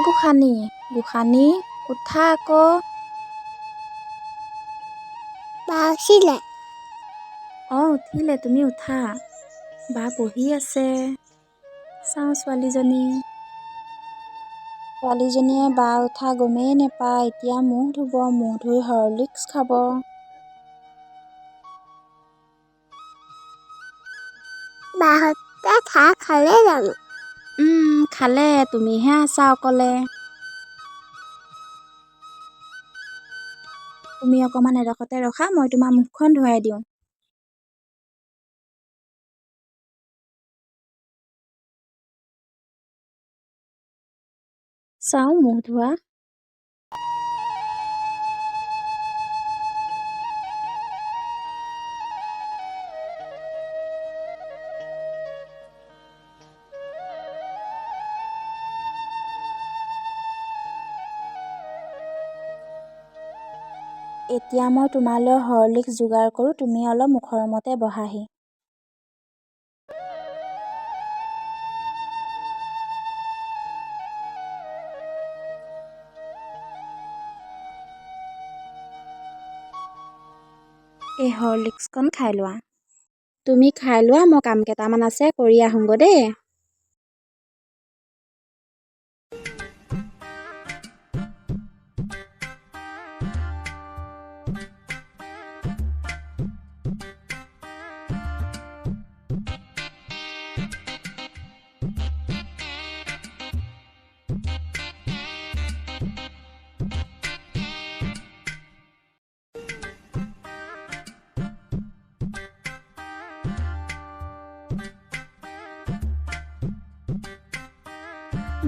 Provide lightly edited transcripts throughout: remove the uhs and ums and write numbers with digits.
গোসানী গোসানী উঠা আকৌ। বা উঠিলে? উঠিলে, তুমি উঠা। বা পঢ়ি আছে। চাওঁ ছোৱালীজনীয়ে বা উঠা গমেই নেপায়। এতিয়া মুখ ধুব, মুখ ধুই হৰলিক্স খাব। বাহঁতে চাহ খালে জানো? খালে, তুমিহে আছা অকলে। তুমি অকণমান এডোখৰতে ৰখা, মই তোমাৰ মুখখন ধুৱাই দিওঁ। চাওঁ মুখ ধোৱা। এতিয়া মই তোমালৈ হৰলিক্স যোগাৰ কৰোঁ, তুমি অলপ মুখৰ ৰুমতে বহাহি। এই হৰলিক্সকণ খাই লোৱা। তুমি খাই লোৱা, মই কাম কেইটামান আছে কৰি আহোঁগৈ দেই।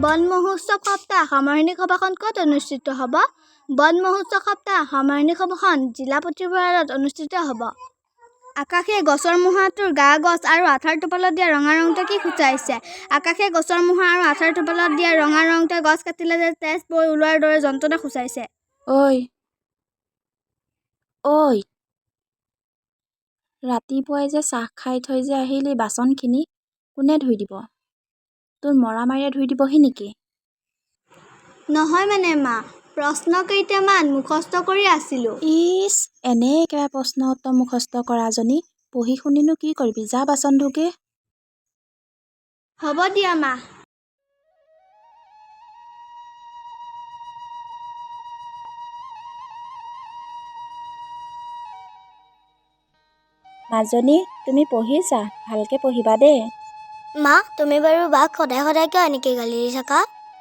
বন মহোৎসৱ সপ্তাহ সামৰণি সভাখন ক'ত অনুষ্ঠিত হ'ব? বন মহোৎসৱ সপ্তাহ সামৰণি সভাখন জিলা পুথিভঁৰালত অনুষ্ঠিত হ'ব। আকাশে গছৰ মূঢ়াটোৰ গা গছ আৰু আঠাৰ টোপালত দিয়া ৰঙা ৰংটোৱে কি সূচাইছে? আকাশে গছৰ মূঢ়া আৰু আঠাৰ টোপালত দিয়া ৰঙা ৰংটোৱে গছ কাটিলে যে তেজ বৈ ওলোৱাৰ দৰে যন্ত্ৰণা সূচাইছে। ঐ ৰাতিপুৱাই যে চাহ খাই থৈ যে আহিলি, বাচনখিনি কোনে ধুই দিব? তোৰ মৰামাৰীয়ে ধুই দিবহি নেকি? নহয় মানে মা, প্ৰশ্ন কেইটামান মুখস্থ কৰি আছিলোঁ। এনেই একেবাৰে প্ৰশ্ন উত্তৰ মুখস্থ কৰাজনী। পঢ়ি শুনিনো কি কৰিবি? যা বাচন ধুগে। হ'ব দিয়া মা। মাজনী, তুমি পঢ়িছা? ভালকে পঢ়িবা দেই। মা, তুমি বাৰু বাক সদায় সদায় কিয় এনেকৈ গালি দি থাকা?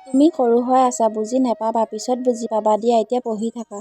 তুমি সৰু হৈ আছা, বুজি নাপাবা, পিছত বুজি পাবা দিয়া, এতিয়া পঢ়ি থাকা।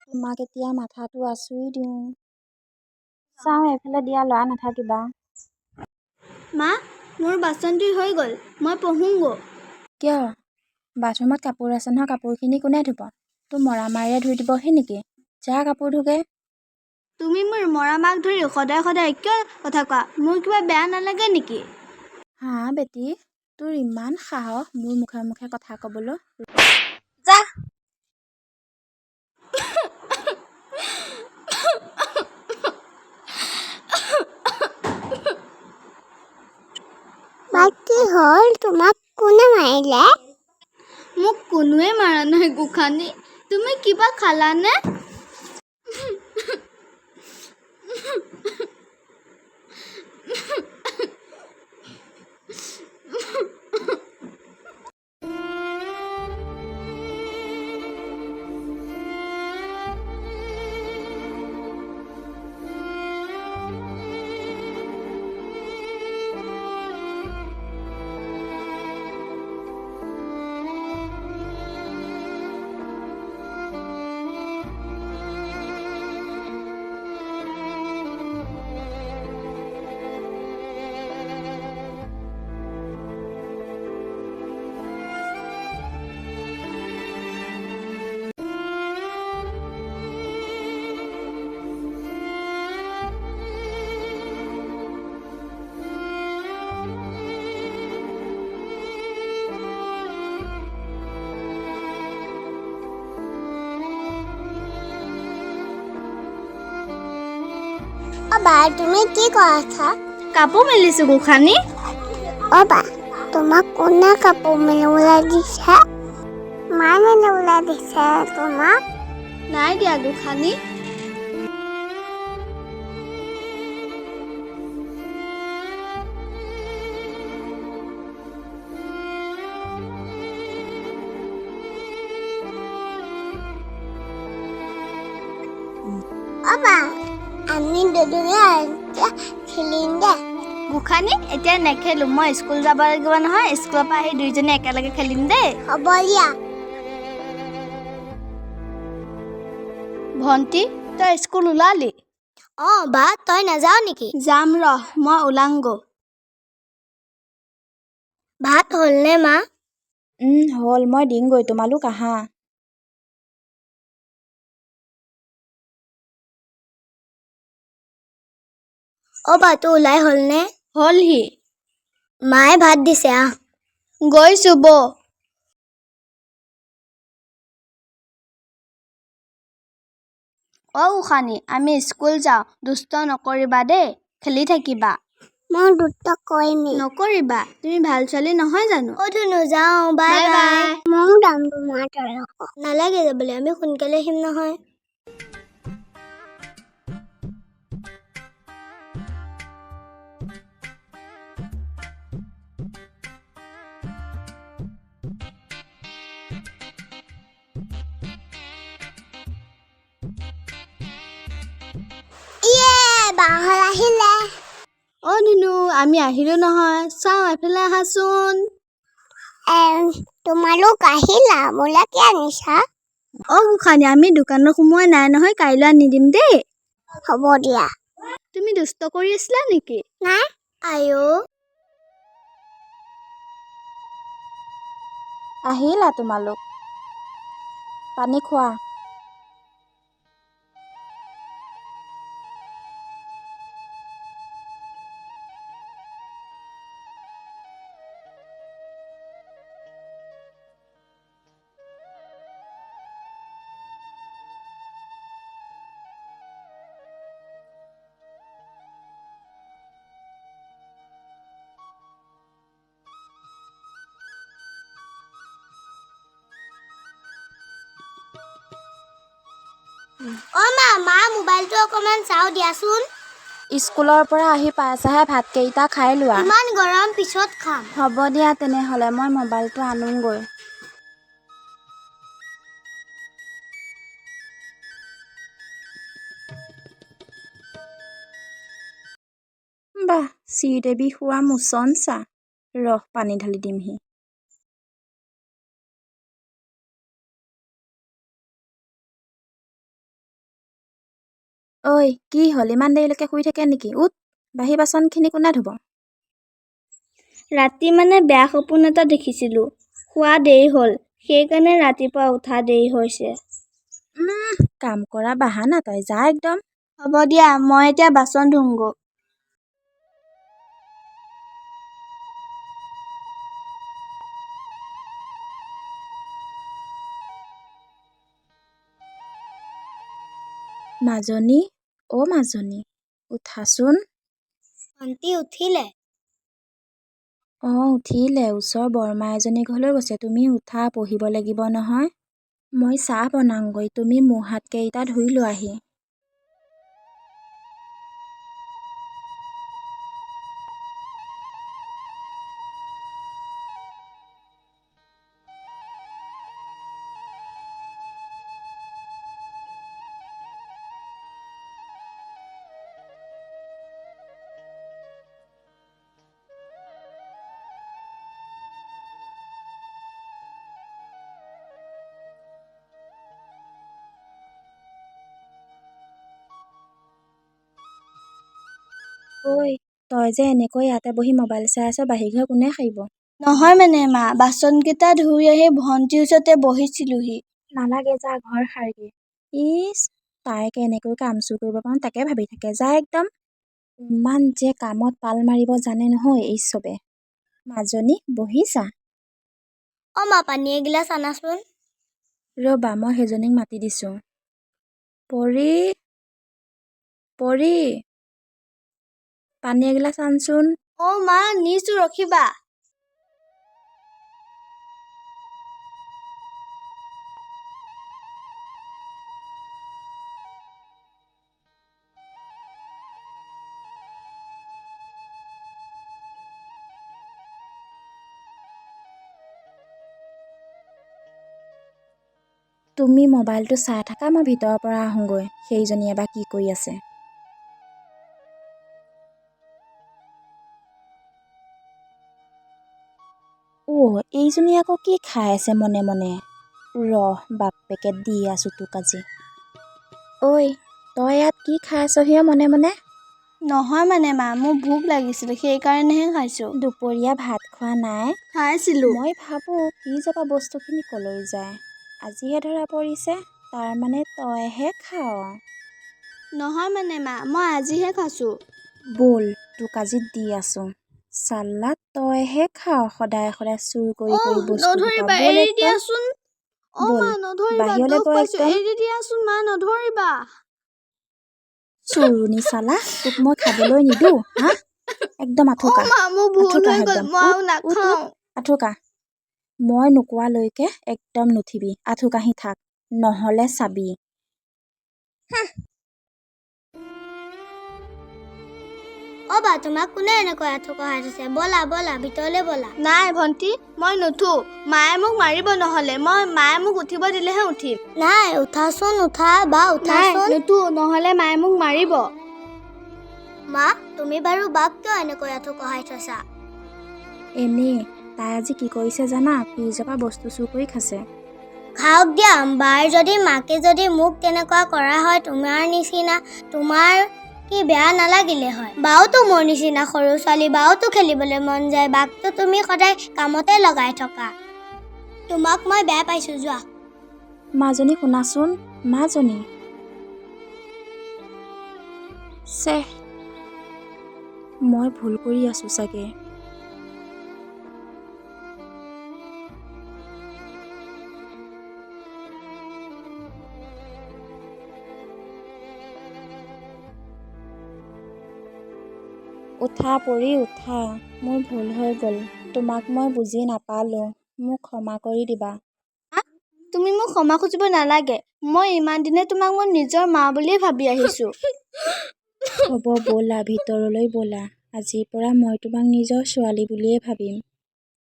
তোমাক এতিয়া মাথাটো আঁচুৰি দিওঁ। চাওঁ এইফালে দিয়া, লৰা নাথাকিবা। মা, মোৰ বাচন ধুই হৈ গ'ল, মই পঢ়োঁগৈ। কিয়? বাথৰুমত কাপোৰ আছে নহয়, কাপোৰখিনি কোনে ধুব? তোৰ মৰামাৰীয়ে ধুই দিবহি নেকি? যা কাপোৰ ধুগে। তুমি মোৰ মৰা মাক ধৰি সদায় সদায় কিয় কথা কোৱা? মোৰ কিবা বেয়া নালাগে নেকি? হা বেটি, তোৰ ইমান সাহস মোৰ মুখে মুখে কথা ক'বলৈ? যা। মাৰিলে? মোক কোনোৱে মাৰা নাই গোসাঁনী। তুমি কিবা খালানে? বা তুমি কি কৰিছা? কাপোৰ মেলিছো গোসাঁনী। বা তোমাক কোনে কাপোৰ মেলিবলৈ দিছে? মায়ে মেলিবলৈ দিছে তোমাক? নাই দিয়া গোসাঁনী। বা আমি দুজনে খেলিম দে। গোসাঁনী এতিয়া নেখেলো, মই স্কুল যাব লাগিব নহয়। স্কুলৰ পৰা আহি দুইজনে একেলগে খেলিম দেই। হ'ব দিয়া। ভণ্টি, তই স্কুল ওলালি? বা তই নাযাৱ নেকি? যাম ৰহ, মই ওলাংগো। ভাত হ'লনে মা? হ'ল, মই দিমগৈ, তোমালোক আহা। বাটো ওলাই হ'লনে? হ'লহি। মায়ে ভাত দিছে আহ। গৈছো বৌ। গোসাঁনী, আমি স্কুল যাওঁ। দুষ্ট নকৰিবা দেই, খেলি থাকিবা। মই দুটা কৰিমেই। নকৰিবা, তুমি ভাল ছোৱালী নহয় জানো? ধুনু যাওঁ, বাই বাই বাই। বাই। ময়ো যাম তোমাৰ তৰফ। নালাগে যাবলৈ, আমি সোনকালে আহিম নহয়। বাহঁত আহিলে। ধুনু, আমি আহিলো নহয়। চাওঁ এফালে আহাচোন। তোমালোক আহিলা, মোলে কি আনিছা? গোসাঁনী, আমি দোকানত সোমোৱা নাই নহয়, কাইলৈ আনি দিম দেই। হ'ব দিয়া। তুমি দুষ্ট কৰি আছিলা নেকি? নাই। আহিলা তোমালোক, পানী খোৱা। মা মোবাইলটো অকমান চাওঁ দিয়াচোন। স্কুলৰ পৰা আহি পাইছাহে, ভাতকেইটা খাই লোৱা। ইমান গৰম, পিছত খাম। হ'ব দিয়া তেনেহ'লে, মই মোবাইলটো আনোগৈ। বাহ, শ্ৰীদেৱী শোৱা মুচন চা। ৰহ, পানী ঢালি দিমহি। ঐ, কি হ'ল, ইমান দেৰিলৈকে শুই থাকে নেকি? উঠ, বাঢ়ি বাচনখিনি কোনে ধুব? ৰাতি বেয়া সপোন এটা দেখিছিলো। শোৱা দেৰি হ'ল, সেইকাৰণে ৰাতিপুৱা উঠা দেৰি হৈছে। কাম কৰা বাহানা তই, যা একদম। হ'ব দিয়া, মই এতিয়া বাচন ধুংগো। মাজনী, মাজনী, উঠাচোন। ভণ্টি উঠিলে? অঁ উঠিলে, ওচৰ বৰমা এজনী ঘৰলৈ গৈছে। তুমি উঠা, পঢ়িব লাগিব নহয়। মই চাহ বনাওঁগৈ, তুমি মুখ হাতকেইটা ধুই লোৱাহি। ঐ, তই যে এনেকৈ ইয়াতে বহি মোবাইল চাই আছ, বাহিৰ ঘৰ কোনে সাৰিব? নহয় মানে মা, বাচনকেইটা ধুই আহি ভণ্টিৰ ওচৰতে বহিছিলোহি। নালাগে, যা ঘৰ সাৰগে। ইচ, তাইকে এনেকৈ কাম চুৰ কৰিব পাৰোঁ তাকে ভাবি থাকে। যা একদম। ইমান যে কামত পাল মাৰিব জানে নহয় এই চবে। মাজনী বহিছা? অ' মা, পানী এগিলাচ আনাচোন। ৰ'বা, মই সেইজনীক মাতি দিছোঁ। পৰি, পৰি, পানী এগিলাচ আনচোন। অ' মা, নিছো, ৰখিবা। তুমি মোবাইলটো চাই থাকা, মই ভিতৰৰ পৰা আহোঁগৈ। সেইজনীয়ে বা কি কৰি আছে। এইজনী আকৌ কি খাই আছে মনে মনে। ৰহ, বাপেকে দি আছোঁ তোক আজি। ঐ, তই ইয়াত কি খাই আছহি মনে মনে? নহয় মানে মা, মোৰ ভোক লাগিছিল, সেইকাৰণেহে খাইছোঁ। দুপৰীয়া ভাত খোৱা নাই? খাইছিলোঁ। মই ভাবোঁ কি যাবা বস্তুখিনি কলৈ যায়। আজিহে ধৰা পৰিছে, তাৰমানে তইহে খাৱ। নহয় মানে মা, মই আজিহে খাইছোঁ। ব'ল, তোক আজি দি আছোঁ। চাল্লা, তইহে খাৱ সদায় সদায় চুৰ কৰি কৰি বস্তু নধৰিবা, ব'ল এৰি একদম। দিয়াচোন। অ' ব'ল, মা, নধৰিবা, বাহিৰলৈ দুখ গৈ পাইছোঁ, একদম। এৰি দিয়াচোন মা, নধৰিবা। চোৰুনি চালা, তোক মই খাবলৈ নিদিওঁ, হা? একদম আঁঠুকা। অ' মা, মোৰ ভুল আঁঠুকা হৈ গ'ল, একদম। মই আৰু উঠ, নাখাওঁ। আঁঠুকা। মই নোকোৱালৈকে একদম নুঠিবি, আঁঠুকাহি থাক, নহ'লে চাবি। অ' বা, তোমাক কোনে এনেকৈ আঁঠু কঢ়াই থৈছে? ব'লা ব'লা, ভিতৰলৈ ব'লা। নাই ভণ্টি, মই নুঠো। মায়ে মোক মাৰিব নহ'লে, মায়ে মোক উঠিব দিলেহে উঠিম। নাই, উঠাচোন, উঠা বা, নাই, উঠাচোন। নুঠো, নহ'লে মায়ে মোক মাৰিব। মা, তুমি বাৰু বাক কিয় এনেকৈ আঁঠু কঢ়াই থৈছা? এনেই, তাই আজি কি কৰিছে জানা? ফ্ৰিজৰ পৰা বস্তু চুৰ কৰি খাইছে। খাওক দিয়া, বাৰ যদি মাকে যদি মোক তেনেকুৱা কৰা হয় তোমাৰ নিচিনা, তোমাৰ কি বেয়া নালাগিলে হয়? বাওতো মোৰ নিচিনা সৰু ছোৱালী, বাওতো খেলিবলৈ মন যায়, বাকতো তুমি সদায় কামতে লগাই থকা। তোমাক মই বেয়া পাইছোঁ, যোৱা। মাজনী শুনাচোন, মাজনী। চেহ, মই ভুল কৰি আছোঁ চাগে। উঠা পৰি উঠা, মোৰ ভুল হৈ গ'ল। তোমাক মই বুজি নাপালোঁ, মোক ক্ষমা কৰি দিবা। তুমি মোক ক্ষমা খুজিব নালাগে। মই ইমান দিনে তোমাক মোৰ নিজৰ মা বুলিয়ে ভাবি আহিছোঁ। হ'ব ব'লা, ভিতৰলৈ ব'লা। আজিৰ পৰা মই তোমাক নিজৰ ছোৱালী বুলিয়ে ভাবিম।